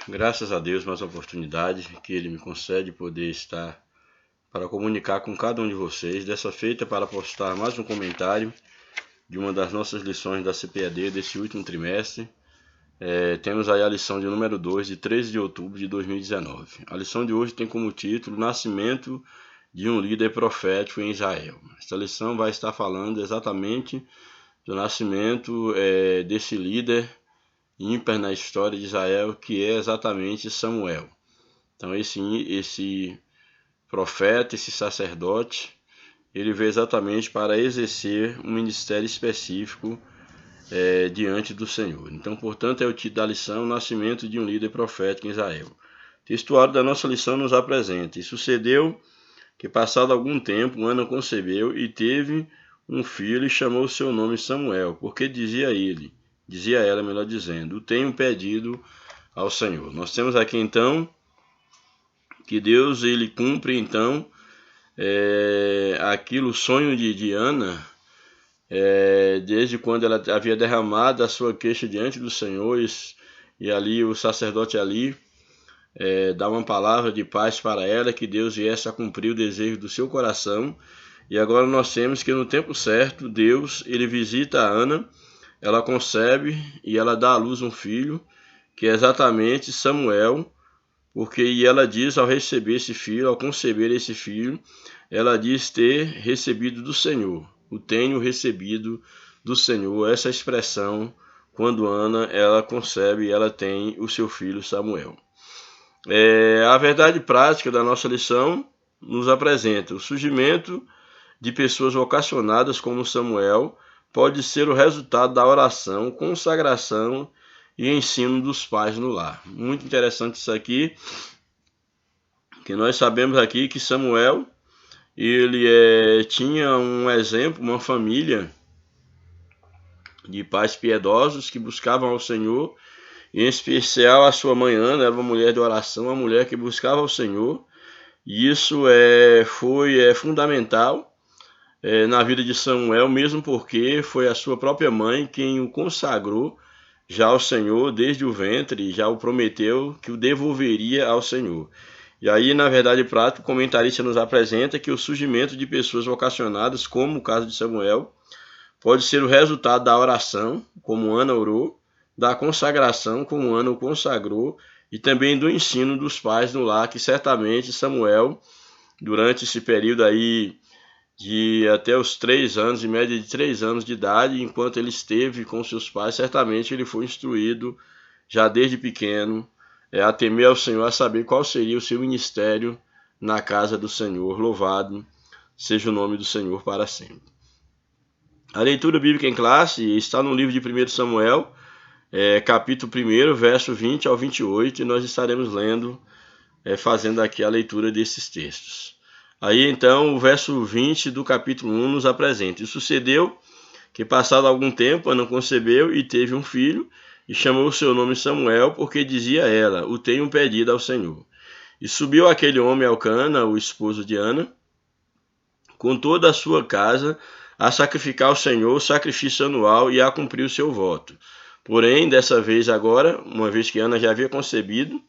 Graças a Deus, mais uma oportunidade que Ele me concede poder estar para comunicar com cada um de vocês. Dessa feita, para postar mais um comentário de uma das nossas lições da CPAD desse último trimestre. Temos aí a lição de número 2, de 13 de outubro de 2019. A lição de hoje tem como título Nascimento de um líder profético em Israel. Esta lição vai estar falando exatamente do nascimento desse líder ímpar na história de Israel, que é exatamente Samuel. Então esse profeta, esse sacerdote, ele veio exatamente para exercer um ministério específico diante do Senhor. Então, portanto, é o título da lição, o nascimento de um líder profético em Israel. O textuário da nossa lição nos apresenta: e sucedeu que, passado algum tempo, Ana concebeu e teve um filho e chamou seu nome Samuel, porque dizia ela, melhor dizendo, o tenho pedido ao Senhor. Nós temos aqui então que Deus ele cumpre então o sonho de Ana, desde quando ela havia derramado a sua queixa diante do Senhor, e ali o sacerdote dá uma palavra de paz para ela, que Deus viesse a cumprir o desejo do seu coração. E agora nós temos que no tempo certo, Deus ele visita a Ana, ela concebe e ela dá à luz um filho, que é exatamente Samuel, e ela diz ao receber esse filho, ao conceber esse filho, ela diz ter recebido do Senhor, o tenho recebido do Senhor, essa expressão quando Ana ela concebe e ela tem o seu filho Samuel. A verdade prática da nossa lição nos apresenta o surgimento de pessoas vocacionadas como Samuel, pode ser o resultado da oração, consagração e ensino dos pais no lar. Muito interessante isso aqui, que nós sabemos aqui que Samuel ele tinha um exemplo, uma família de pais piedosos que buscavam ao Senhor, e em especial a sua mãe Ana era uma mulher de oração, uma mulher que buscava ao Senhor, e isso foi fundamental na vida de Samuel, mesmo porque foi a sua própria mãe quem o consagrou já ao Senhor desde o ventre, e já o prometeu que o devolveria ao Senhor. E aí, na verdade prática, o comentarista nos apresenta que o surgimento de pessoas vocacionadas, como o caso de Samuel, pode ser o resultado da oração, como Ana orou, da consagração, como Ana o consagrou, e também do ensino dos pais no lar, que certamente Samuel, durante esse período aí de até os 3 anos, em média de 3 anos de idade, enquanto ele esteve com seus pais, certamente ele foi instruído já desde pequeno a temer ao Senhor, a saber qual seria o seu ministério na casa do Senhor. Louvado seja o nome do Senhor para sempre. A leitura bíblica em classe está no livro de 1 Samuel, capítulo 1, verso 20 ao 28, e nós estaremos lendo, fazendo aqui a leitura desses textos. Aí então o verso 20 do capítulo 1 nos apresenta: e sucedeu que, passado algum tempo, Ana concebeu e teve um filho, e chamou o seu nome Samuel, porque dizia ela, o tenho pedido ao Senhor. E subiu aquele homem Elcana, o esposo de Ana, com toda a sua casa, a sacrificar ao Senhor o sacrifício anual e a cumprir o seu voto. Porém, dessa vez agora, uma vez que Ana já havia concebido,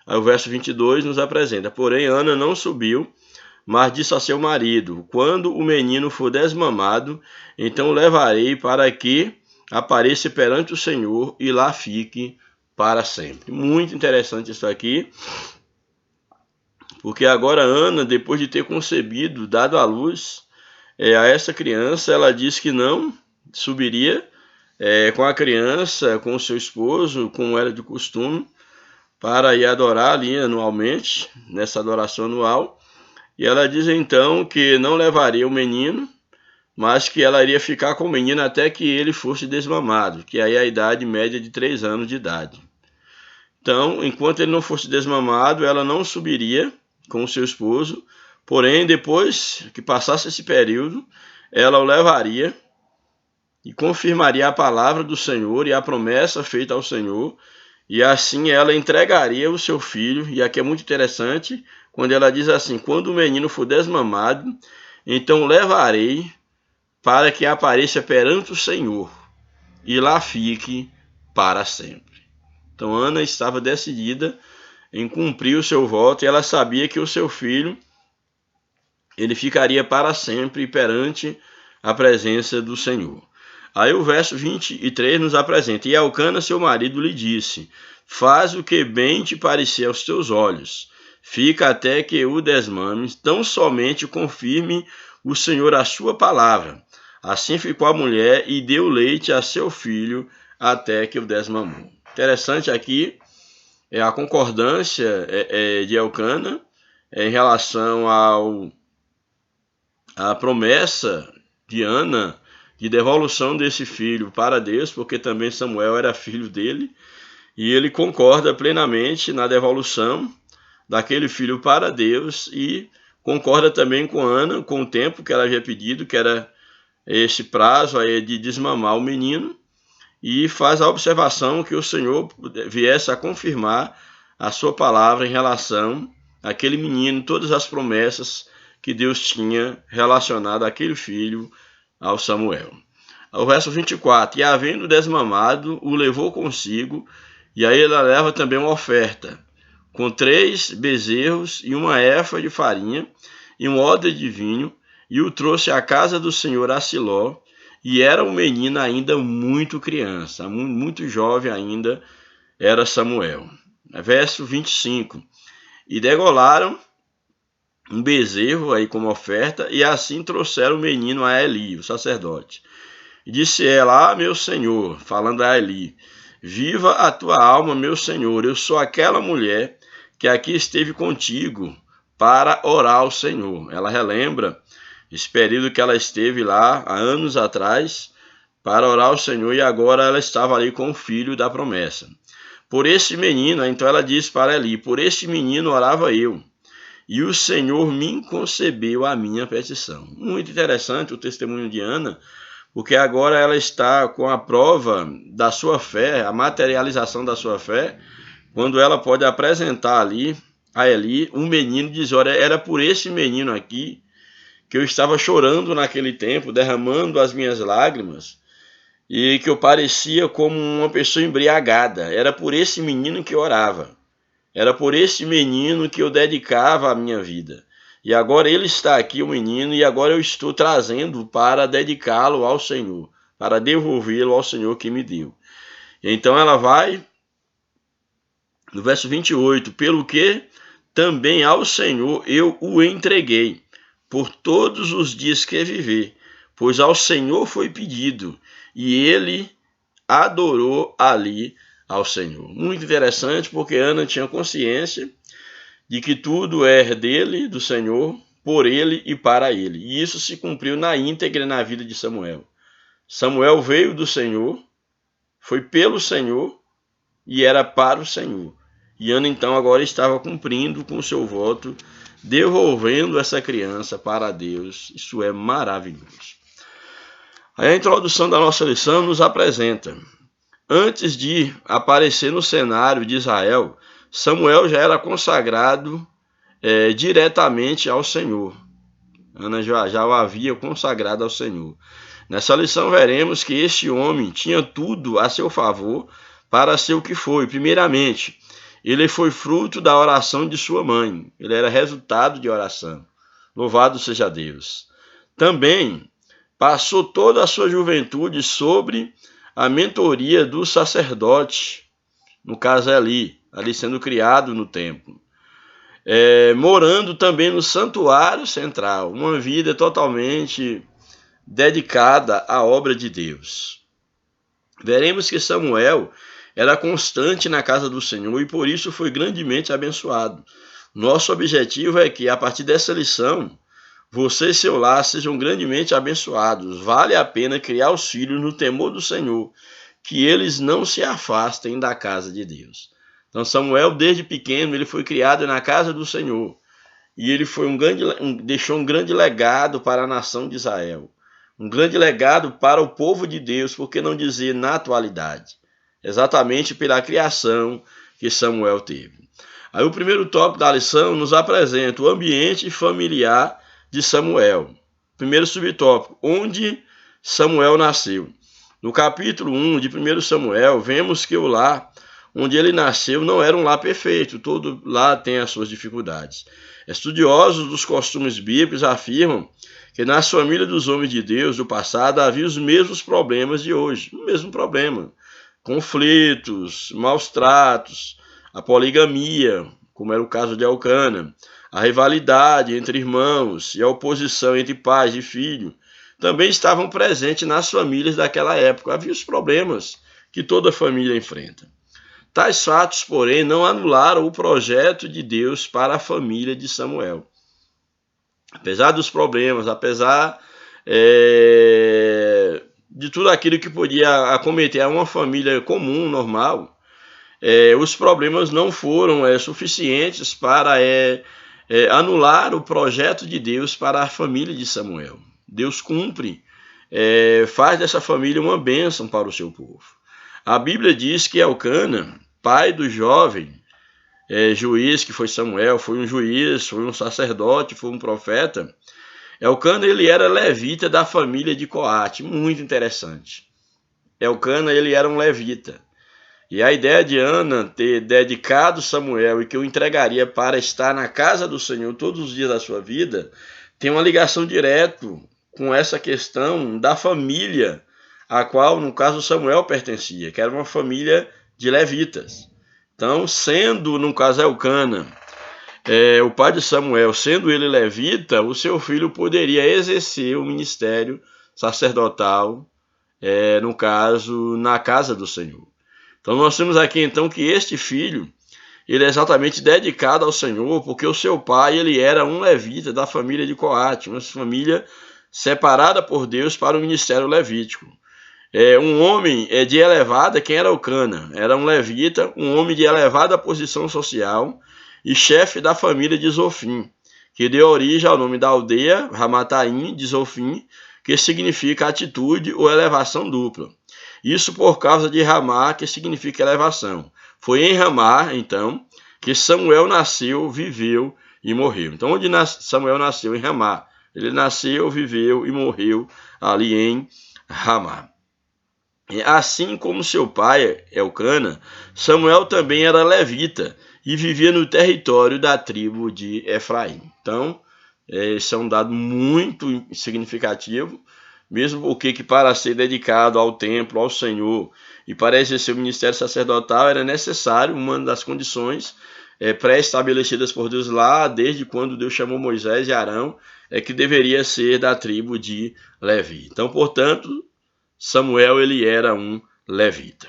aí o verso 22 nos apresenta: porém Ana não subiu, mas disse a seu marido, quando o menino for desmamado, então o levarei para que apareça perante o Senhor e lá fique para sempre. Muito interessante isso aqui, porque agora Ana, depois de ter concebido, dado à luz a essa criança, ela diz que não subiria com a criança, com o seu esposo, como era de costume, para ir adorar ali anualmente, nessa adoração anual. E ela diz então que não levaria o menino, mas que ela iria ficar com o menino até que ele fosse desmamado, que aí é a idade média de 3 anos de idade. Então, enquanto ele não fosse desmamado, ela não subiria com o seu esposo, porém, depois que passasse esse período, ela o levaria e confirmaria a palavra do Senhor e a promessa feita ao Senhor, e assim ela entregaria o seu filho. E aqui é muito interessante, quando ela diz assim: quando o menino for desmamado, então levarei para que apareça perante o Senhor e lá fique para sempre. Então Ana estava decidida em cumprir o seu voto e ela sabia que o seu filho ele ficaria para sempre perante a presença do Senhor. Aí o verso 23 nos apresenta: E Elcana, seu marido, lhe disse: Faz o que bem te parecer aos teus olhos. Fica até que o desmames, tão somente confirme o Senhor a sua palavra. Assim ficou a mulher e deu leite a seu filho até que o desmamou. Interessante aqui é a concordância de Elcana em relação à promessa de Ana de devolução desse filho para Deus, porque também Samuel era filho dele, e ele concorda plenamente na devolução daquele filho para Deus e concorda também com Ana, com o tempo que ela havia pedido, que era esse prazo aí de desmamar o menino, e faz a observação que o Senhor viesse a confirmar a sua palavra em relação àquele menino, todas as promessas que Deus tinha relacionado àquele filho ao Samuel. O verso 24: E havendo desmamado, o levou consigo, e aí ela leva também uma oferta, com 3 bezerros e uma efa de farinha e um odre de vinho, e o trouxe à casa do Senhor a Siló, e era um menino ainda muito criança, muito jovem ainda era Samuel. Verso 25: E degolaram um bezerro aí como oferta, e assim trouxeram o menino a Eli, o sacerdote. E disse ela: meu senhor, falando a Eli, viva a tua alma, meu senhor, eu sou aquela mulher que aqui esteve contigo para orar ao Senhor. Ela relembra esse período que ela esteve lá há anos atrás para orar ao Senhor, e agora ela estava ali com o filho da promessa. Por esse menino, então ela diz para Eli: por esse menino orava eu, e o Senhor me concebeu a minha petição. Muito interessante o testemunho de Ana, porque agora ela está com a prova da sua fé, a materialização da sua fé, quando ela pode apresentar ali a Eli um menino e diz: olha, era por esse menino aqui que eu estava chorando naquele tempo, derramando as minhas lágrimas, e que eu parecia como uma pessoa embriagada. Era por esse menino que eu orava. Era por esse menino que eu dedicava a minha vida. E agora ele está aqui, o menino, e agora eu estou trazendo para dedicá-lo ao Senhor, para devolvê-lo ao Senhor que me deu. Então ela vai, no verso 28, pelo que também ao Senhor eu o entreguei, por todos os dias que viver, pois ao Senhor foi pedido, e ele adorou ali ao Senhor. Muito interessante, porque Ana tinha consciência de que tudo é dele, do Senhor, por ele e para ele. E isso se cumpriu na íntegra na vida de Samuel. Samuel veio do Senhor, foi pelo Senhor e era para o Senhor. E Ana então agora estava cumprindo com o seu voto, devolvendo essa criança para Deus. Isso é maravilhoso. Aí a introdução da nossa lição nos apresenta: antes de aparecer no cenário de Israel, Samuel já era consagrado diretamente ao Senhor. Ana já o havia consagrado ao Senhor. Nessa lição veremos que este homem tinha tudo a seu favor para ser o que foi. Primeiramente, ele foi fruto da oração de sua mãe. Ele era resultado de oração. Louvado seja Deus. Também passou toda a sua juventude sobre a mentoria do sacerdote, no caso ali sendo criado no templo. Morando também no santuário central, uma vida totalmente dedicada à obra de Deus. Veremos que Samuel era constante na casa do Senhor e por isso foi grandemente abençoado. Nosso objetivo é que, a partir dessa lição, você e seu lar sejam grandemente abençoados. Vale a pena criar os filhos no temor do Senhor, que eles não se afastem da casa de Deus. Então Samuel, desde pequeno, ele foi criado na casa do Senhor. E ele foi deixou um grande legado para a nação de Israel. Um grande legado para o povo de Deus, por que não dizer na atualidade? Exatamente pela criação que Samuel teve. Aí o primeiro tópico da lição nos apresenta o ambiente familiar de Samuel. Primeiro subtópico, onde Samuel nasceu. No capítulo 1 de 1 Samuel, vemos que o lar onde ele nasceu não era um lar perfeito, todo lar tem as suas dificuldades. Estudiosos dos costumes bíblicos afirmam que nas famílias dos homens de Deus do passado havia os mesmos problemas de hoje, o mesmo problema. Conflitos, maus tratos, a poligamia, como era o caso de Elcana, a rivalidade entre irmãos e a oposição entre pais e filho, também estavam presentes nas famílias daquela época. Havia os problemas que toda família enfrenta. Tais fatos, porém, não anularam o projeto de Deus para a família de Samuel. Apesar dos problemas, apesar de tudo aquilo que podia acometer a uma família comum, normal, os problemas não foram suficientes para anular o projeto de Deus para a família de Samuel. Deus cumpre, faz dessa família uma bênção para o seu povo. A Bíblia diz que Elcana, pai do jovem juiz que foi Samuel, foi um juiz, foi um sacerdote, foi um profeta. Elcana, ele era levita da família de Coate, muito interessante. Elcana, ele era um levita. E a ideia de Ana ter dedicado Samuel e que o entregaria para estar na casa do Senhor todos os dias da sua vida, tem uma ligação direta com essa questão da família a qual, no caso, Samuel pertencia, que era uma família de levitas. Então, sendo, no caso, Elcana, o pai de Samuel, sendo ele levita, o seu filho poderia exercer o ministério sacerdotal, no caso, na casa do Senhor. Então, nós temos aqui, então, que este filho, ele é exatamente dedicado ao Senhor, porque o seu pai, ele era um levita da família de Coate, uma família separada por Deus para o ministério levítico. Um homem de elevada, quem era Elcana? Era um levita, um homem de elevada posição social e chefe da família de Zofim, que deu origem ao nome da aldeia, Ramataim de Zofim, que significa atitude ou elevação dupla. Isso por causa de Ramá, que significa elevação. Foi em Ramá, então, que Samuel nasceu, viveu e morreu. Então, onde Samuel nasceu? Em Ramá. Ele nasceu, viveu e morreu ali em Ramá. Assim como seu pai, Elcana, Samuel também era levita e vivia no território da tribo de Efraim. Então, esse é um dado muito significativo, mesmo porque que para ser dedicado ao templo, ao Senhor, e para exercer o ministério sacerdotal era necessário, uma das condições pré-estabelecidas por Deus lá, desde quando Deus chamou Moisés e Arão, que deveria ser da tribo de Levi. Então, portanto, Samuel, ele era um levita.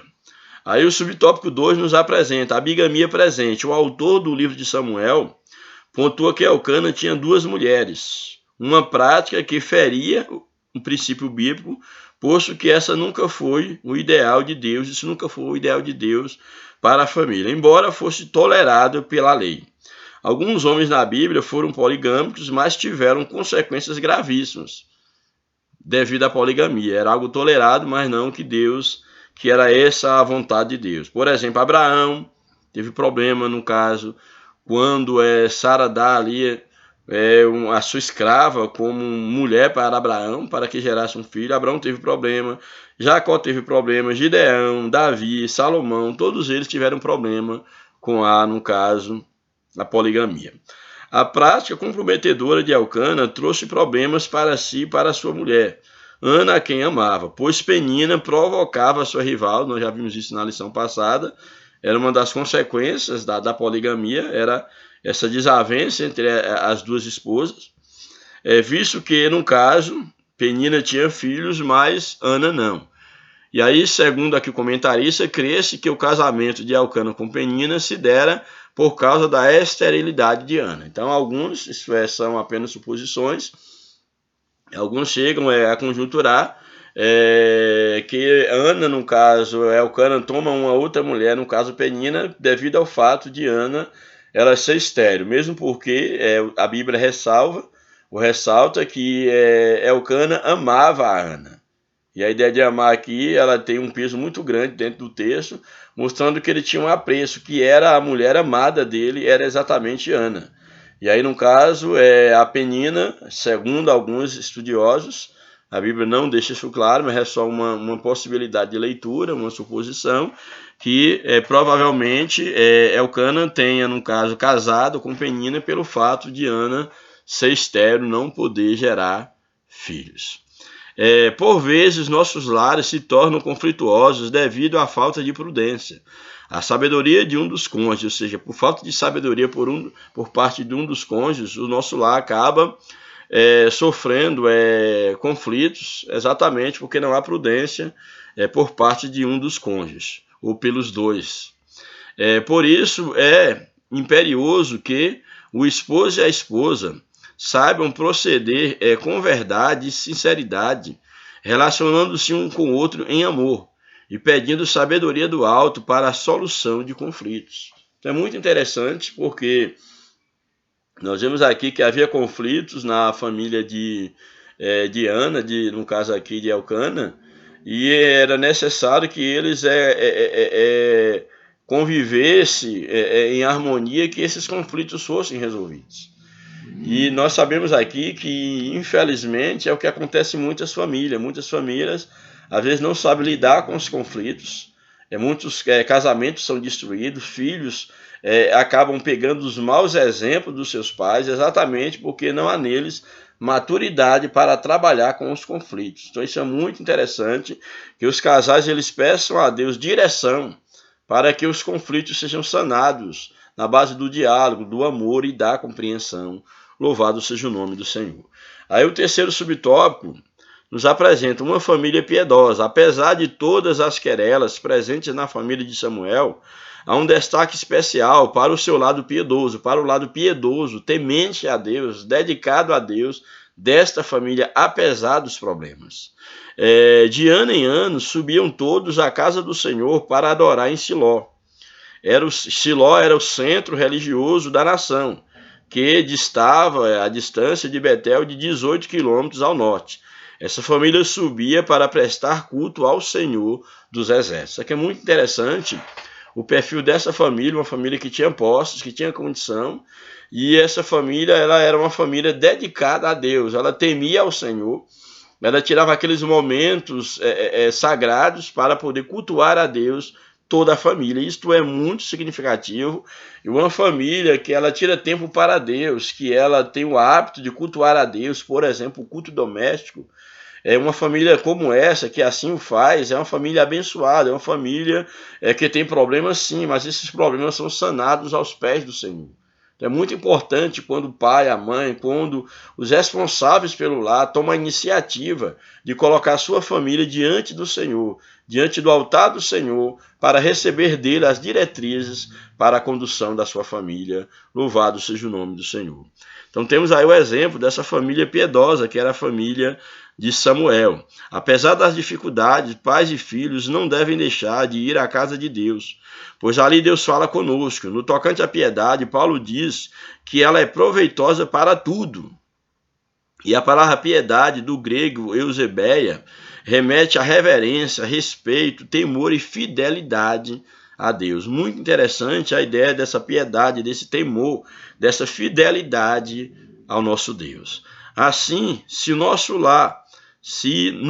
Aí o subtópico 2 nos apresenta a bigamia presente. O autor do livro de Samuel pontua que Elcana tinha 2 mulheres, uma prática que feria um princípio bíblico, posto que essa nunca foi o ideal de Deus, isso nunca foi o ideal de Deus para a família, embora fosse tolerado pela lei. Alguns homens na Bíblia foram poligâmicos, mas tiveram consequências gravíssimas devido à poligamia. Era algo tolerado, mas não que era essa a vontade de Deus. Por exemplo, Abraão teve problema no caso, quando Sara dá ali a sua escrava como mulher para Abraão, para que gerasse um filho. Abraão teve problema, Jacó teve problema, Gideão, Davi, Salomão, todos eles tiveram problema com no caso, a poligamia. A prática comprometedora de Elcana trouxe problemas para si e para sua mulher, Ana, a quem amava, pois Penina provocava a sua rival, nós já vimos isso na lição passada, era uma das consequências da poligamia, era essa desavença entre as 2 esposas, visto que, no caso, Penina tinha filhos, mas Ana não. E aí, segundo aqui o comentarista, crê-se que o casamento de Elcana com Penina se dera por causa da esterilidade de Ana. Então, alguns, isso são apenas suposições, alguns chegam a conjunturar que Ana, no caso, Elcana toma uma outra mulher, no caso Penina, devido ao fato de Ana ela ser estéril, mesmo porque a Bíblia ressalta que Elcana amava a Ana. E a ideia de amar aqui, ela tem um peso muito grande dentro do texto, mostrando que ele tinha um apreço, que era a mulher amada dele, era exatamente Ana. E aí, no caso, a Penina, segundo alguns estudiosos, A Bíblia não deixa isso claro, mas é só uma possibilidade de leitura, uma suposição, que provavelmente Elcana tenha, no caso, casado com Penina pelo fato de Ana ser estéril, não poder gerar filhos. Por vezes, nossos lares se tornam conflituosos devido à falta de prudência. A sabedoria de um dos cônjuges, ou seja, por falta de sabedoria por parte de um dos cônjuges, o nosso lar acaba sofrendo conflitos, exatamente porque não há prudência por parte de um dos cônjuges, ou pelos dois. Por isso, é imperioso que o esposo e a esposa saibam proceder com verdade e sinceridade, relacionando-se um com o outro em amor e pedindo sabedoria do alto para a solução de conflitos. Então é muito interessante porque nós vemos aqui que havia conflitos na família de Ana, no caso aqui de Elcana, e era necessário que eles convivessem em harmonia, que esses conflitos fossem resolvidos. E nós sabemos aqui que, infelizmente, é o que acontece em muitas famílias. Muitas famílias, às vezes, não sabem lidar com os conflitos. Muitos casamentos são destruídos, filhos acabam pegando os maus exemplos dos seus pais, exatamente porque não há neles maturidade para trabalhar com os conflitos. Então isso é muito interessante, que os casais eles peçam a Deus direção para que os conflitos sejam sanados na base do diálogo, do amor e da compreensão. Louvado seja o nome do Senhor. Aí o terceiro subtópico nos apresenta uma família piedosa. Apesar de todas as querelas presentes na família de Samuel, há um destaque especial para o seu lado piedoso, temente a Deus, dedicado a Deus, desta família, apesar dos problemas. De ano em ano, subiam todos à casa do Senhor para adorar em Siló. Siló era o centro religioso da nação, que distava a distância de Betel de 18 quilômetros ao norte. Essa família subia para prestar culto ao Senhor dos Exércitos. Isso aqui é muito interessante, o perfil dessa família, uma família que tinha posses, que tinha condição, e essa família ela era uma família dedicada a Deus, ela temia ao Senhor, ela tirava aqueles momentos sagrados para poder cultuar a Deus, toda a família. Isto é muito significativo. E uma família que ela tira tempo para Deus, que ela tem o hábito de cultuar a Deus, por exemplo, o culto doméstico, uma família como essa, que assim o faz, é uma família abençoada, é uma família que tem problemas sim, mas esses problemas são sanados aos pés do Senhor. Então é muito importante quando o pai, a mãe, quando os responsáveis pelo lar tomam a iniciativa de colocar a sua família diante do Senhor, diante do altar do Senhor, para receber dele as diretrizes para a condução da sua família. Louvado seja o nome do Senhor. Então temos aí o exemplo dessa família piedosa, que era a família de Samuel. Apesar das dificuldades, pais e filhos não devem deixar de ir à casa de Deus, pois ali Deus fala conosco. No tocante à piedade, Paulo diz que ela é proveitosa para tudo. E a palavra piedade, do grego eusebeia, remete a reverência, respeito, temor e fidelidade a Deus. Muito interessante a ideia dessa piedade, desse temor, dessa fidelidade ao nosso Deus. Assim, se no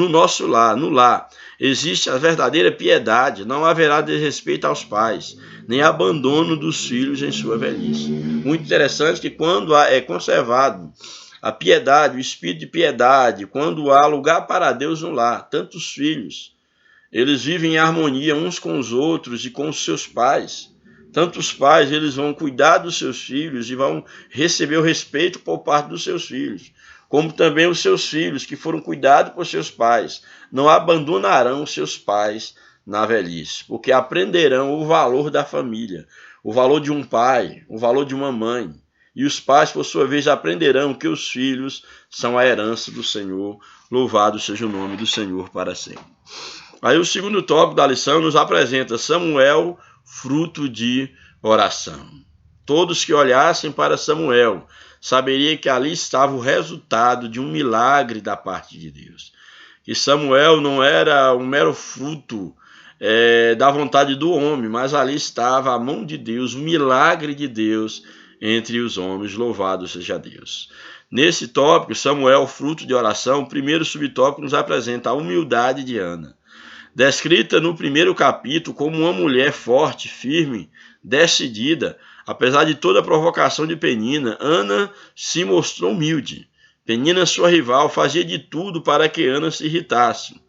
nosso lar, no lar, existe a verdadeira piedade, não haverá desrespeito aos pais, nem abandono dos filhos em sua velhice. Muito interessante que quando é conservado a piedade, o espírito de piedade, quando há lugar para Deus no lar, tantos filhos, eles vivem em harmonia uns com os outros e com os seus pais. Tantos pais, eles vão cuidar dos seus filhos e vão receber o respeito por parte dos seus filhos, como também os seus filhos que foram cuidados por seus pais, não abandonarão os seus pais na velhice, porque aprenderão o valor da família, o valor de um pai, o valor de uma mãe. E os pais, por sua vez, aprenderão que os filhos são a herança do Senhor. Louvado seja o nome do Senhor para sempre. Aí o segundo tópico da lição nos apresenta Samuel, fruto de oração. Todos que olhassem para Samuel saberiam que ali estava o resultado de um milagre da parte de Deus. Que Samuel não era um mero fruto da vontade do homem, mas ali estava a mão de Deus, o milagre de Deus entre os homens. Louvado seja Deus. Nesse tópico, Samuel, fruto de oração, o primeiro subtópico nos apresenta a humildade de Ana. Descrita no primeiro capítulo como uma mulher forte, firme, decidida, apesar de toda a provocação de Penina, Ana se mostrou humilde. Penina, sua rival, fazia de tudo para que Ana se irritasse,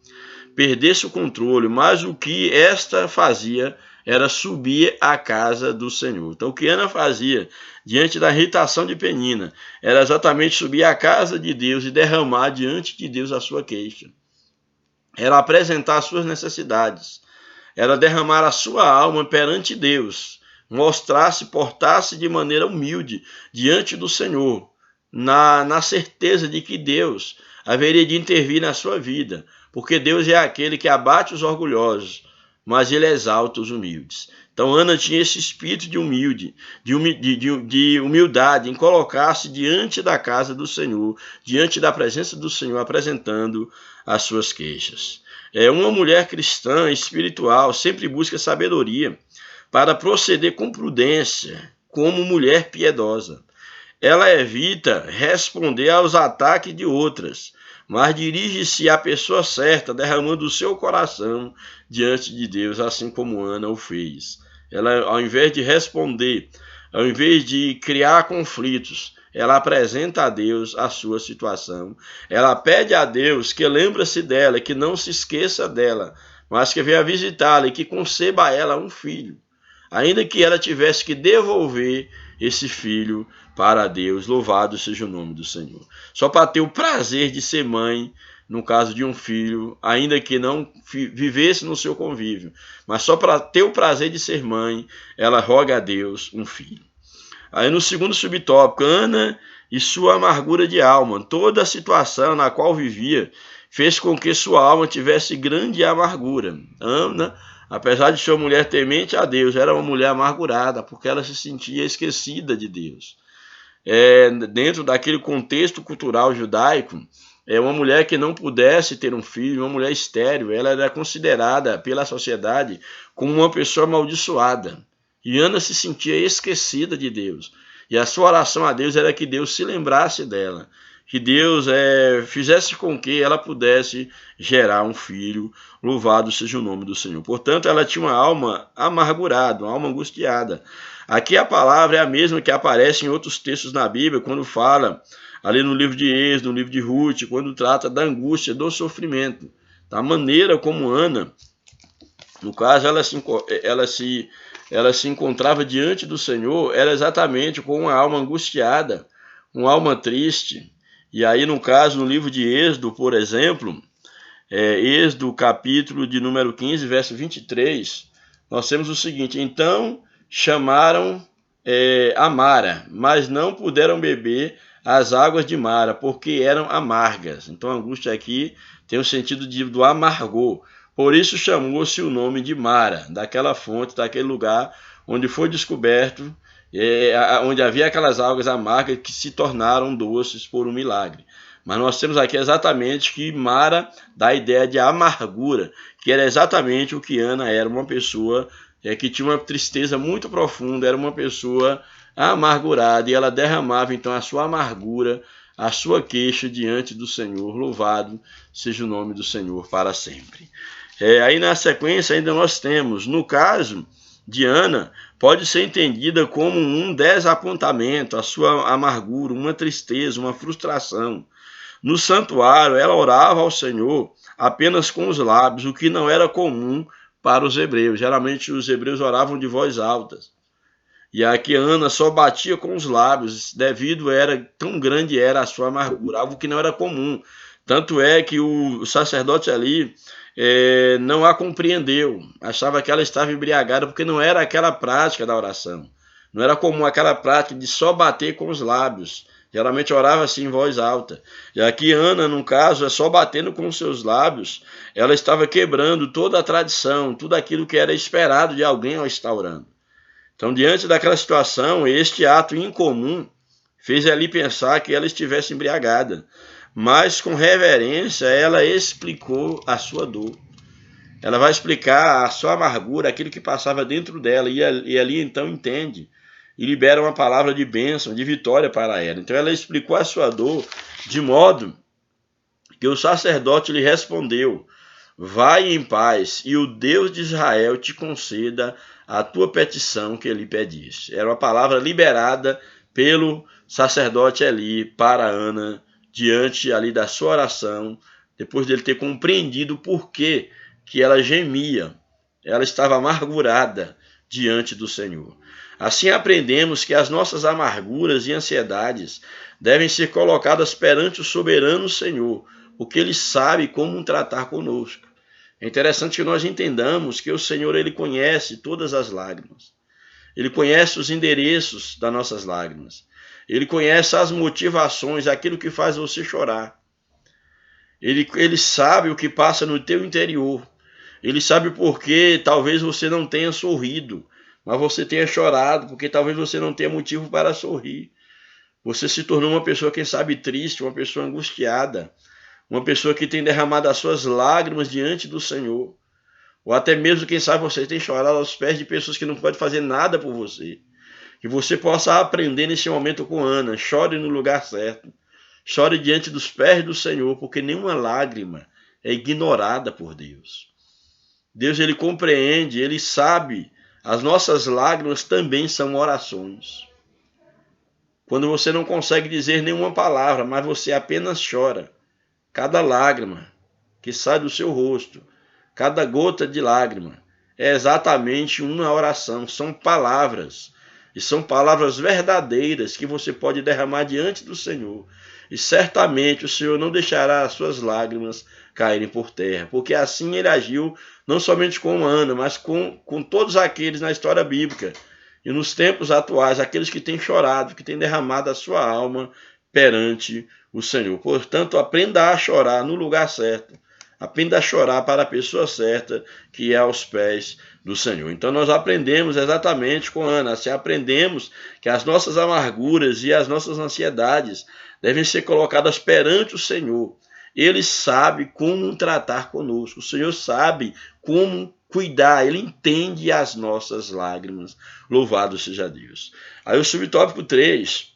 perdesse o controle, mas o que esta fazia era subir à casa do Senhor. Então, o que Ana fazia diante da irritação de Penina era exatamente subir à casa de Deus e derramar diante de Deus a sua queixa. Era apresentar as suas necessidades, era derramar a sua alma perante Deus, mostrar-se, portar-se de maneira humilde diante do Senhor, na certeza de que Deus haveria de intervir na sua vida, porque Deus é aquele que abate os orgulhosos, mas ele exalta os humildes. Então Ana tinha esse espírito de humildade em colocar-se diante da casa do Senhor, diante da presença do Senhor, apresentando as suas queixas. Uma mulher cristã espiritual sempre busca sabedoria para proceder com prudência, como mulher piedosa. Ela evita responder aos ataques de outras, mas dirige-se à pessoa certa, derramando o seu coração diante de Deus, assim como Ana o fez. Ela, ao invés de responder, ao invés de criar conflitos, ela apresenta a Deus a sua situação. Ela pede a Deus que lembre-se dela, que não se esqueça dela, mas que venha visitá-la e que conceba a ela um filho, ainda que ela tivesse que devolver esse filho para Deus. Louvado seja o nome do Senhor. Só para ter o prazer de ser mãe, no caso de um filho, ainda que não vivesse no seu convívio, mas só para ter o prazer de ser mãe, ela roga a Deus um filho. Aí no segundo subtópico, Ana e sua amargura de alma. Toda a situação na qual vivia fez com que sua alma tivesse grande amargura. Ana, apesar de ser uma mulher temente a Deus, era uma mulher amargurada, porque ela se sentia esquecida de Deus. Dentro daquele contexto cultural judaico, uma mulher que não pudesse ter um filho, uma mulher estéril, ela era considerada pela sociedade como uma pessoa amaldiçoada. E Ana se sentia esquecida de Deus. E a sua oração a Deus era que Deus se lembrasse dela, que Deus fizesse com que ela pudesse gerar um filho. Louvado seja o nome do Senhor. Portanto, ela tinha uma alma amargurada, uma alma angustiada. Aqui a palavra é a mesma que aparece em outros textos na Bíblia, quando fala ali no livro de Êxodo, no livro de Ruth, quando trata da angústia, do sofrimento. Da maneira como Ana, no caso, ela se encontrava diante do Senhor, era exatamente com uma alma angustiada, uma alma triste. E aí, no caso, no livro de Êxodo, por exemplo, Êxodo, capítulo de número 15, verso 23, nós temos o seguinte: então chamaram a Mara, mas não puderam beber as águas de Mara, porque eram amargas. Então a angústia aqui tem o sentido do amargor. Por isso chamou-se o nome de Mara, daquela fonte, daquele lugar onde foi descoberto, onde havia aquelas águas amargas que se tornaram doces por um milagre. Mas nós temos aqui exatamente que Mara dá a ideia de amargura, que era exatamente o que Ana era, uma pessoa que tinha uma tristeza muito profunda, era uma pessoa amargurada, e ela derramava então a sua amargura, a sua queixa diante do Senhor. Louvado seja o nome do Senhor para sempre. Aí na sequência ainda nós temos, no caso de Ana, pode ser entendida como um desapontamento, a sua amargura, uma tristeza, uma frustração. No santuário, ela orava ao Senhor apenas com os lábios, o que não era comum para os hebreus. Geralmente os hebreus oravam de voz alta. E aqui Ana só batia com os lábios, tão grande era a sua amargura, algo que não era comum. Tanto é que o sacerdote ali não a compreendeu, achava que ela estava embriagada, porque não era aquela prática da oração. Não era comum aquela prática de só bater com os lábios. Geralmente orava assim em voz alta. E aqui Ana, no caso, só batendo com os seus lábios, ela estava quebrando toda a tradição, tudo aquilo que era esperado de alguém ao estar orando. Então, diante daquela situação, este ato incomum fez ali pensar que ela estivesse embriagada. Mas, com reverência, ela explicou a sua dor. Ela vai explicar a sua amargura, aquilo que passava dentro dela, e ali então entende e libera uma palavra de bênção, de vitória para ela. Então ela explicou a sua dor de modo que o sacerdote lhe respondeu: vai em paz, e o Deus de Israel te conceda a tua petição que lhe pediste. Era uma palavra liberada pelo sacerdote Eli para Ana, diante ali da sua oração, depois dele ter compreendido o porquê que ela gemia. Ela estava amargurada diante do Senhor. Assim aprendemos que as nossas amarguras e ansiedades devem ser colocadas perante o soberano Senhor, porque Ele sabe como tratar conosco. É interessante que nós entendamos que o Senhor, Ele conhece todas as lágrimas. Ele conhece os endereços das nossas lágrimas. Ele conhece as motivações, aquilo que faz você chorar. Ele sabe o que passa no teu interior. Ele sabe por que talvez você não tenha sorrido, mas você tenha chorado, porque talvez você não tenha motivo para sorrir. Você se tornou uma pessoa, quem sabe, triste, uma pessoa angustiada, uma pessoa que tem derramado as suas lágrimas diante do Senhor. Ou até mesmo, quem sabe, você tem chorado aos pés de pessoas que não podem fazer nada por você. Que você possa aprender nesse momento com Ana. Chore no lugar certo. Chore diante dos pés do Senhor, porque nenhuma lágrima é ignorada por Deus. Deus, Ele compreende, Ele sabe. As nossas lágrimas também são orações. Quando você não consegue dizer nenhuma palavra, mas você apenas chora, cada lágrima que sai do seu rosto, cada gota de lágrima, é exatamente uma oração. São palavras, e são palavras verdadeiras que você pode derramar diante do Senhor. E certamente o Senhor não deixará as suas lágrimas caírem por terra, porque assim Ele agiu não somente com Ana, mas com todos aqueles na história bíblica e nos tempos atuais, aqueles que têm chorado, que têm derramado a sua alma perante o Senhor. Portanto, aprenda a chorar no lugar certo. Aprenda a chorar para a pessoa certa, que é aos pés do Senhor. Então nós aprendemos exatamente com Ana, assim, aprendemos que as nossas amarguras e as nossas ansiedades devem ser colocadas perante o Senhor. Ele sabe como tratar conosco, o Senhor sabe como cuidar, Ele entende as nossas lágrimas. Louvado seja Deus. Aí o subtópico 3,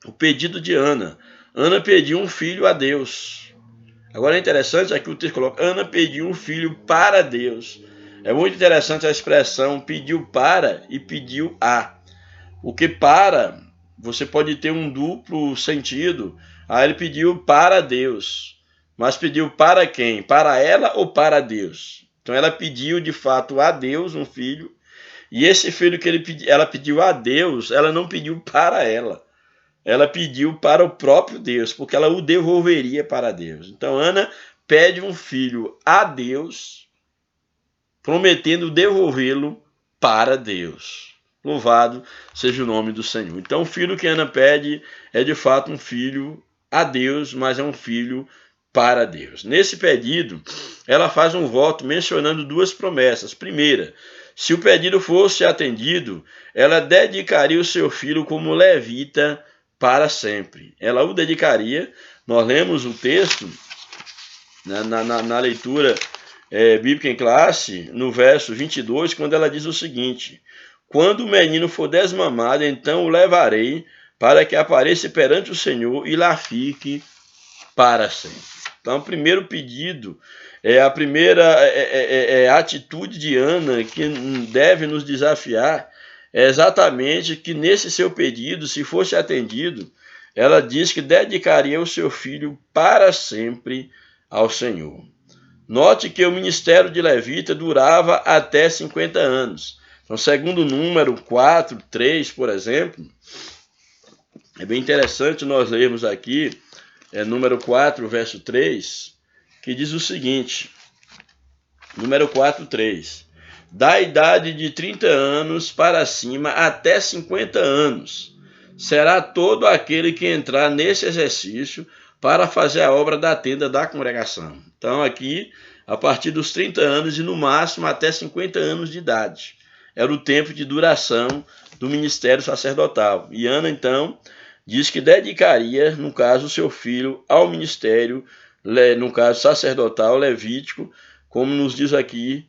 o pedido de Ana. Ana pediu um filho a Deus. Agora é interessante, aqui o texto coloca, Ana pediu um filho para Deus. É muito interessante a expressão pediu para e pediu a. Porque para, você pode ter um duplo sentido. Aí ele pediu para Deus. Mas pediu para quem? Para ela ou para Deus? Então ela pediu de fato a Deus um filho. E esse filho que ela pediu a Deus, ela não pediu para ela. Ela pediu para o próprio Deus, porque ela o devolveria para Deus. Então Ana pede um filho a Deus, prometendo devolvê-lo para Deus. Louvado seja o nome do Senhor. Então o filho que Ana pede é de fato um filho a Deus, mas é um filho para Deus. Nesse pedido, ela faz um voto mencionando duas promessas. Primeira, se o pedido fosse atendido, ela dedicaria o seu filho como levita para sempre. Ela o dedicaria. Nós lemos o texto na leitura bíblica em classe, no verso 22, quando ela diz o seguinte: quando o menino for desmamado, então o levarei para que apareça perante o Senhor e lá fique para sempre. Então, o primeiro pedido, a primeira atitude de Ana que deve nos desafiar é exatamente que nesse seu pedido, se fosse atendido, ela diz que dedicaria o seu filho para sempre ao Senhor. Note que o ministério de levita durava até 50 anos. Então, segundo o número 4, 3, por exemplo, é bem interessante nós lermos aqui, número 4, verso 3, que diz o seguinte, número 4, 3, da idade de 30 anos para cima até 50 anos, será todo aquele que entrar nesse exercício para fazer a obra da tenda da congregação. Então aqui, a partir dos 30 anos e no máximo até 50 anos de idade, era o tempo de duração do ministério sacerdotal. E Ana, então, diz que dedicaria, no caso, o seu filho ao ministério, no caso sacerdotal, levítico, como nos diz aqui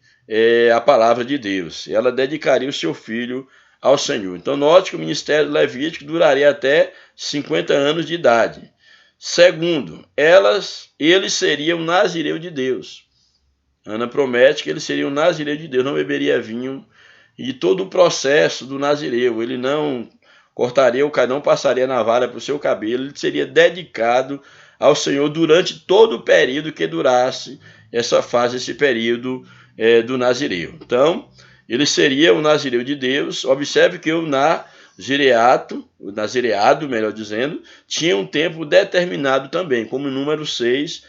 a palavra de Deus. Ela dedicaria o seu filho ao Senhor. Então, note que o ministério levítico duraria até 50 anos de idade. Segundo, ele seria um nazireu de Deus. Ana promete que ele seria um nazireu de Deus, não beberia vinho, e todo o processo do nazireu, ele não cortaria o cabelo, não passaria navalha para o seu cabelo, ele seria dedicado ao Senhor durante todo o período que durasse essa fase, esse período do nazireu. Então, ele seria o nazireu de Deus. Observe que o nazireado, melhor dizendo, tinha um tempo determinado também, como em número 6,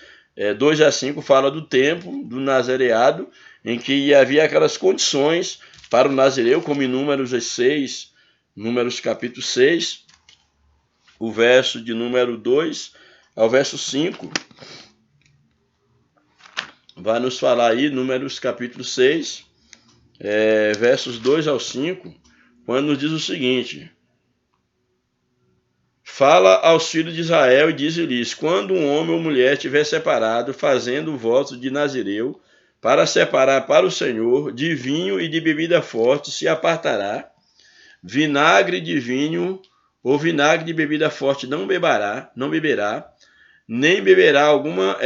2 a 5, fala do tempo do nazireado, em que havia aquelas condições para o nazireu, como em Números 6, Números capítulo 6, o verso de número 2 ao verso 5. Vai nos falar aí, Números capítulo 6, versos 2 ao 5, quando nos diz o seguinte: fala aos filhos de Israel e diz-lhes: quando um homem ou mulher estiver separado, fazendo o voto de nazireu, para separar para o Senhor, de vinho e de bebida forte se apartará, vinagre de vinho ou vinagre de bebida forte não beberá, nem beberá alguma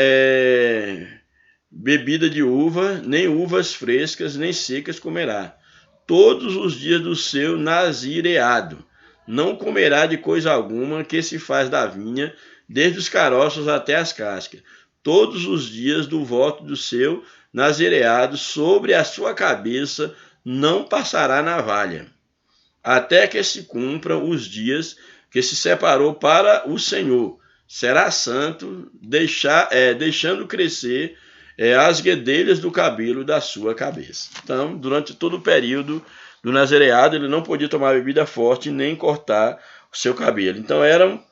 bebida de uva, nem uvas frescas, nem secas comerá. Todos os dias do seu nazireado. Não comerá de coisa alguma que se faz da vinha, desde os caroços até as cascas. Todos os dias do voto do seu nazireado, sobre a sua cabeça não passará navalha, até que se cumpram os dias que se separou para o Senhor. Será santo, deixando crescer as guedelhas do cabelo da sua cabeça. Então, durante todo o período do nazireado, ele não podia tomar bebida forte nem cortar o seu cabelo. Então, eram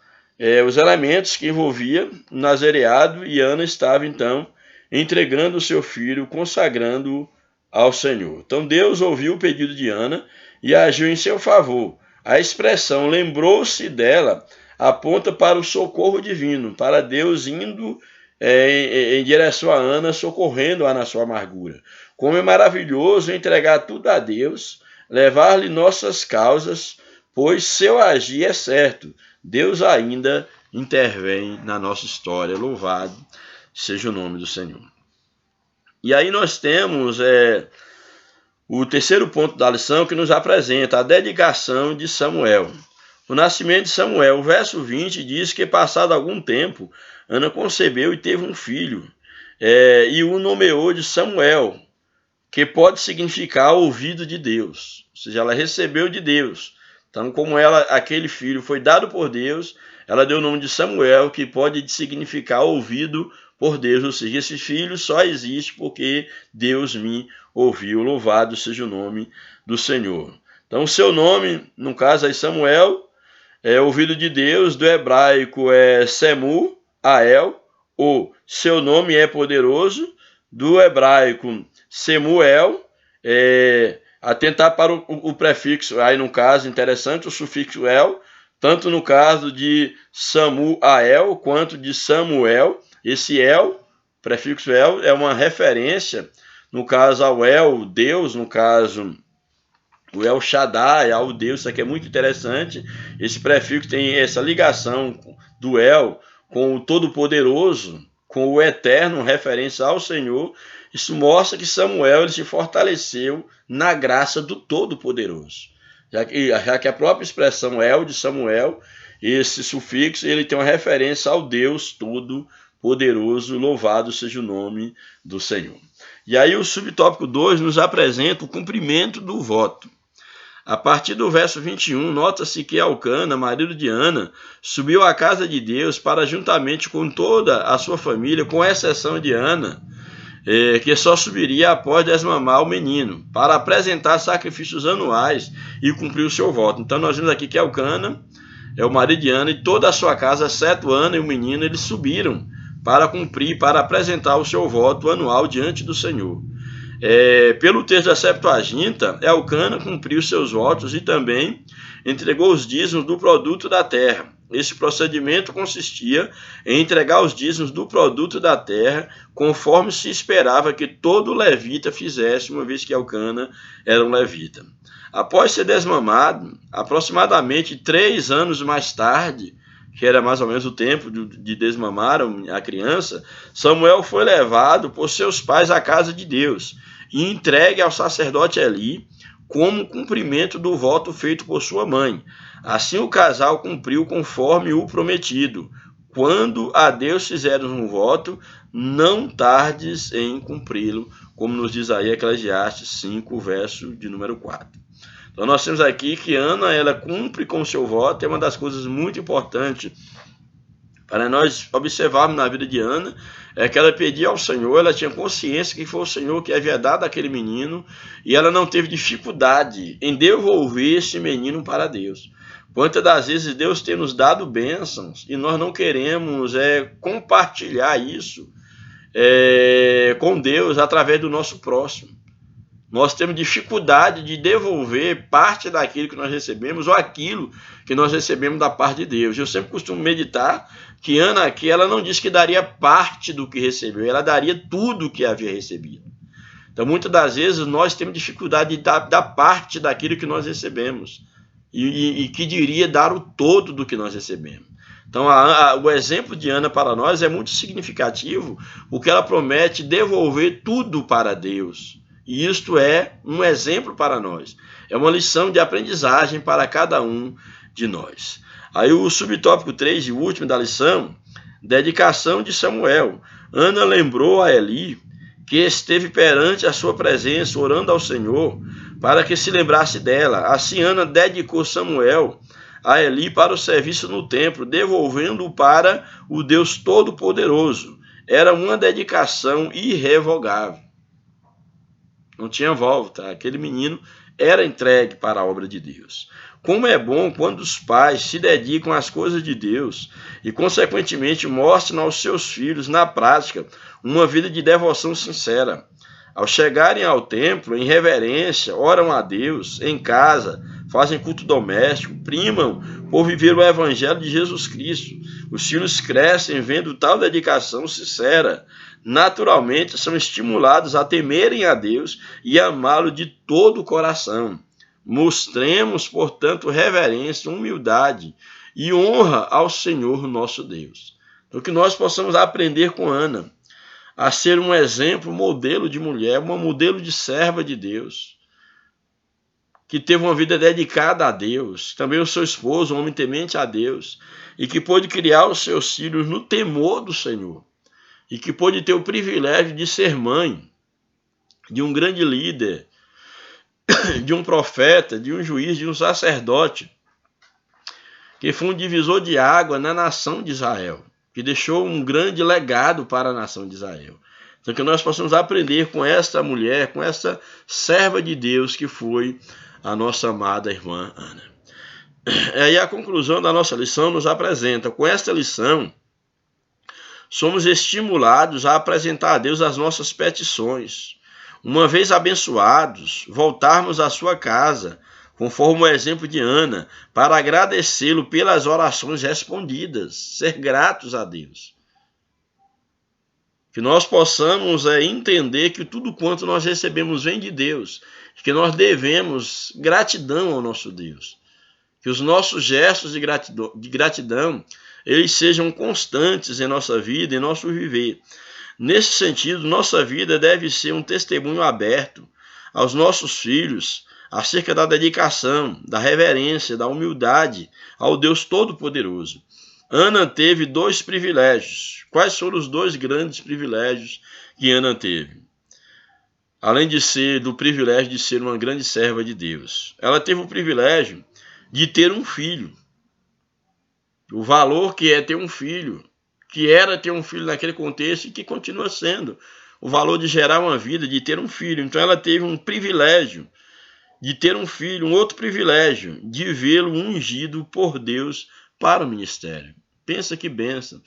os elementos que envolviam o nazireado, e Ana estava, então, entregando o seu filho, consagrando-o ao Senhor. Então, Deus ouviu o pedido de Ana e agiu em seu favor. A expressão lembrou-se dela aponta para o socorro divino, para Deus indo em direção a Ana, socorrendo-a na sua amargura. Como é maravilhoso entregar tudo a Deus, levar-lhe nossas causas, pois seu agir é certo. Deus ainda intervém na nossa história. Louvado seja o nome do Senhor. E aí nós temos o terceiro ponto da lição, que nos apresenta a dedicação de Samuel. O nascimento de Samuel, o verso 20 diz que, passado algum tempo, Ana concebeu e teve um filho, e o nomeou de Samuel, que pode significar ouvido de Deus, ou seja, ela recebeu de Deus. Então, como aquele filho foi dado por Deus, ela deu o nome de Samuel, que pode significar ouvido por Deus, ou seja, esse filho só existe porque Deus me ouviu. Louvado seja o nome do Senhor. Então, o seu nome, no caso aí, Samuel, é ouvido de Deus, do hebraico é Semuel, ou seu nome é poderoso, do hebraico Semuel, atentar para o prefixo, aí no caso, interessante, o sufixo el, tanto no caso de Samuel quanto de Samuel. Esse el, prefixo el, é uma referência, no caso ao El, Deus, no caso o El Shaddai, ao Deus. Isso aqui é muito interessante. Esse prefixo tem essa ligação do El com o Todo-Poderoso, com o Eterno, referência ao Senhor. Isso mostra que Samuel ele se fortaleceu na graça do Todo-Poderoso. Já que a própria expressão El de Samuel, esse sufixo, ele tem uma referência ao Deus Todo-Poderoso. Louvado seja o nome do Senhor. E aí o subtópico 2 nos apresenta o cumprimento do voto. A partir do verso 21, nota-se que Elcana, marido de Ana, subiu à casa de Deus para, juntamente com toda a sua família, com exceção de Ana, que só subiria após desmamar o menino, para apresentar sacrifícios anuais e cumprir o seu voto. Então nós vemos aqui que Elcana é o marido de Ana, e toda a sua casa, exceto Ana e o menino, eles subiram para cumprir, para apresentar o seu voto anual diante do Senhor. Pelo texto da Septuaginta, Elcana cumpriu seus votos e também entregou os dízimos do produto da terra. Esse procedimento consistia em entregar os dízimos do produto da terra, conforme se esperava que todo levita fizesse, uma vez que Elcana era um levita. Após ser desmamado, aproximadamente 3 anos mais tarde, que era mais ou menos o tempo de desmamar a criança, Samuel foi levado por seus pais à casa de Deus e entregue ao sacerdote Eli como cumprimento do voto feito por sua mãe. Assim o casal cumpriu conforme o prometido. Quando a Deus fizeres um voto, não tardes em cumpri-lo, como nos diz aí Eclesiastes 5, verso de número 4. Então nós temos aqui que Ana, ela cumpre com o seu voto, é uma das coisas muito importantes para nós observarmos na vida de Ana, é que ela pedia ao Senhor, ela tinha consciência que foi o Senhor que havia dado aquele menino, e ela não teve dificuldade em devolver esse menino para Deus. Quantas das vezes Deus tem nos dado bênçãos, e nós não queremos compartilhar isso com Deus através do nosso próximo. Nós temos dificuldade de devolver parte daquilo que nós recebemos ou aquilo que nós recebemos da parte de Deus. Eu sempre costumo meditar que Ana aqui, ela não disse que daria parte do que recebeu, ela daria tudo o que havia recebido. Então, muitas das vezes, nós temos dificuldade de dar parte daquilo que nós recebemos e que diria dar o todo do que nós recebemos. Então, o exemplo de Ana para nós é muito significativo, porque ela promete devolver tudo para Deus. E isto é um exemplo para nós. É uma lição de aprendizagem para cada um de nós. Aí o subtópico 3 e último da lição, dedicação de Samuel. Ana lembrou a Eli que esteve perante a sua presença, orando ao Senhor, para que se lembrasse dela. Assim Ana dedicou Samuel a Eli para o serviço no templo, devolvendo-o para o Deus Todo-Poderoso. Era uma dedicação irrevogável. Não tinha volta. Aquele menino era entregue para a obra de Deus. Como é bom quando os pais se dedicam às coisas de Deus e, consequentemente, mostram aos seus filhos, na prática, uma vida de devoção sincera. Ao chegarem ao templo, em reverência, oram a Deus, em casa, fazem culto doméstico, primam por viver o Evangelho de Jesus Cristo. Os filhos crescem vendo tal dedicação sincera. Naturalmente, são estimulados a temerem a Deus e amá-lo de todo o coração. Mostremos, portanto, reverência, humildade e honra ao Senhor nosso Deus. Então, que nós possamos aprender com Ana a ser um exemplo, modelo de mulher, uma modelo de serva de Deus, que teve uma vida dedicada a Deus, também o seu esposo, um homem temente a Deus, e que pôde criar os seus filhos no temor do Senhor, e que pôde ter o privilégio de ser mãe de um grande líder, de um profeta, de um juiz, de um sacerdote, que foi um divisor de água na nação de Israel, que deixou um grande legado para a nação de Israel. Então que nós possamos aprender com esta mulher, com essa serva de Deus que foi a nossa amada irmã Ana. E a conclusão da nossa lição nos apresenta, com esta lição, somos estimulados a apresentar a Deus as nossas petições. Uma vez abençoados, voltarmos à sua casa, conforme o exemplo de Ana, para agradecê-lo pelas orações respondidas, ser gratos a Deus. Que nós possamos entender que tudo quanto nós recebemos vem de Deus, que nós devemos gratidão ao nosso Deus. Que os nossos gestos de gratidão eles sejam constantes em nossa vida, em nosso viver. Nesse sentido, nossa vida deve ser um testemunho aberto aos nossos filhos acerca da dedicação, da reverência, da humildade ao Deus Todo-Poderoso. Ana teve 2 privilégios. Quais foram os 2 grandes privilégios que Ana teve? Além do privilégio de ser uma grande serva de Deus, ela teve o privilégio de ter um filho. O valor que é ter um filho, que era ter um filho naquele contexto e que continua sendo. O valor de gerar uma vida, de ter um filho. Então ela teve um privilégio de ter um filho, um outro privilégio, de vê-lo ungido por Deus para o ministério. Pensa que bênção.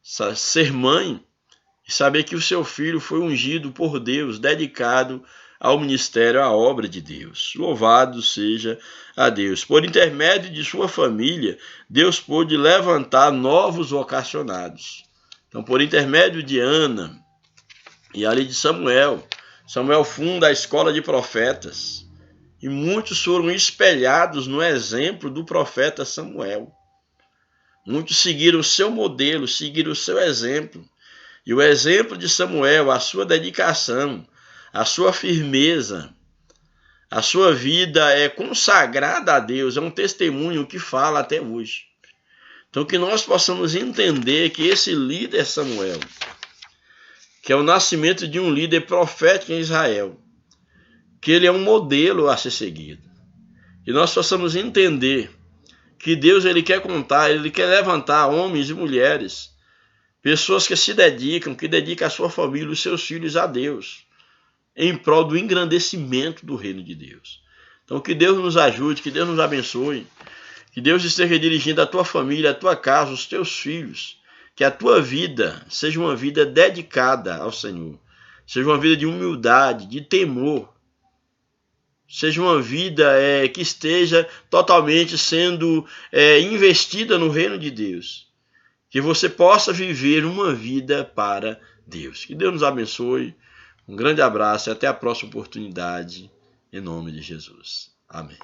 Ser mãe e saber que o seu filho foi ungido por Deus, dedicado ao ministério, à obra de Deus. Louvado seja a Deus. Por intermédio de sua família, Deus pôde levantar novos vocacionados. Então, por intermédio de Ana e ali de Samuel, Samuel funda a escola de profetas. E muitos foram espelhados no exemplo do profeta Samuel. Muitos seguiram o seu modelo, seguiram o seu exemplo. E o exemplo de Samuel, a sua dedicação, a sua firmeza, a sua vida é consagrada a Deus, é um testemunho que fala até hoje. Então que nós possamos entender que esse líder Samuel, que é o nascimento de um líder profético em Israel, que ele é um modelo a ser seguido. E nós possamos entender que Deus ele quer contar, ele quer levantar homens e mulheres, pessoas que se dedicam, que dedicam a sua família, os seus filhos a Deus, em prol do engrandecimento do reino de Deus. Então que Deus nos ajude, que Deus nos abençoe, que Deus esteja dirigindo a tua família, a tua casa, os teus filhos, que a tua vida seja uma vida dedicada ao Senhor, seja uma vida de humildade, de temor, seja uma vida que esteja totalmente sendo investida no reino de Deus. Que você possa viver uma vida para Deus. Que Deus nos abençoe. Um grande abraço e até a próxima oportunidade. Em nome de Jesus. Amém.